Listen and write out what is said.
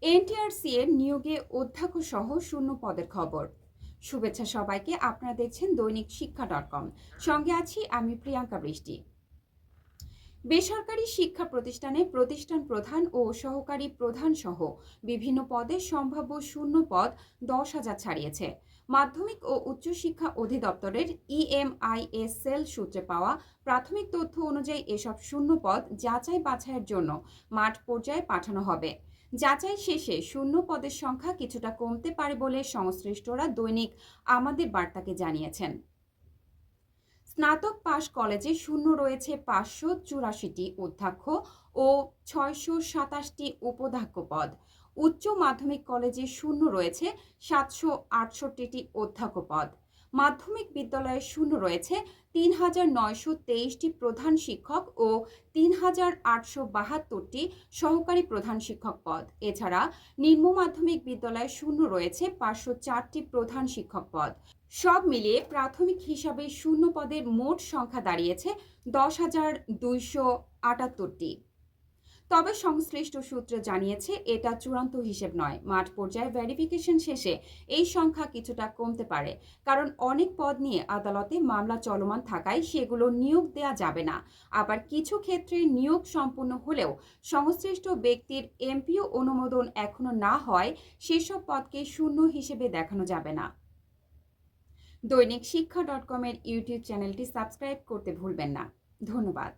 NTRC এর নিয়োগে অধ্যক্ষ সহ শূন্য পদের খবর। শুভেচ্ছা সবাইকে, আপনারা দেখছেন দৈনিক শিক্ষা.com। সঙ্গে আছি আমি প্রিয়াঙ্কা বৃষ্টি। বেসরকারি শিক্ষা প্রতিষ্ঠানে প্রতিষ্ঠান প্রধান ও সহকারী প্রধান সহ বিভিন্ন পদে সম্ভাব্য শূন্য পদ 10,000 ছাড়িয়েছে। মাধ্যমিক ও উচ্চশিক্ষা অধিদপ্তরের ইএমআইএস সেল সূত্রে পাওয়া প্রাথমিক তথ্য অনুযায়ী এসব শূন্য পদ যাচাই বাছাইয়ের জন্য মাঠ পর্যায়ে পাঠানো হবে। যাচাই শেষে শূন্য পদের সংখ্যা কিছুটা কমতে পারে বলে সংশ্লিষ্টরা দৈনিক আমাদের বার্তাকে জানিয়েছেন। স্নাতক পাশ কলেজে শূন্য রয়েছে 584টি অধ্যক্ষ ও 627টি উপাধ্যক্ষ পদ। উচ্চ মাধ্যমিক কলেজে শূন্য রয়েছে 768টি অধ্যক্ষ পদ। মাধ্যমিক বিদ্যালয়ে শূন্য রয়েছে 3,923টি প্রধান শিক্ষক ও 3,872টি সহকারী প্রধান শিক্ষক পদ। এছাড়া নিম্ন মাধ্যমিক বিদ্যালয়ে শূন্য রয়েছে 504টি প্রধান শিক্ষক পদ। সব মিলিয়ে প্রাথমিক হিসাবে শূন্য পদের মোট সংখ্যা দাঁড়িয়েছে 10,278টি। তবে সংশ্লিষ্ট সূত্র জানিয়েছে এটা চূড়ান্ত হিসেব নয়। মাঠ পর্যায়ে ভেরিফিকেশন শেষে এই সংখ্যা কিছুটা কমতে পারে, কারণ অনেক পদ নিয়ে আদালতে মামলা চলমান থাকায় সেগুলো নিয়োগ দেয়া যাবে না। আবার কিছু ক্ষেত্রে নিয়োগ সম্পূর্ণ হলেও সংশ্লিষ্ট ব্যক্তির এমপিও অনুমোদন এখনো না হয় সেসব পদকে শূন্য হিসেবে দেখানো যাবে না। দৈনিক শিক্ষা.com এর ইউটিউব চ্যানেলটি সাবস্ক্রাইব করতে ভুলবেন না। ধন্যবাদ।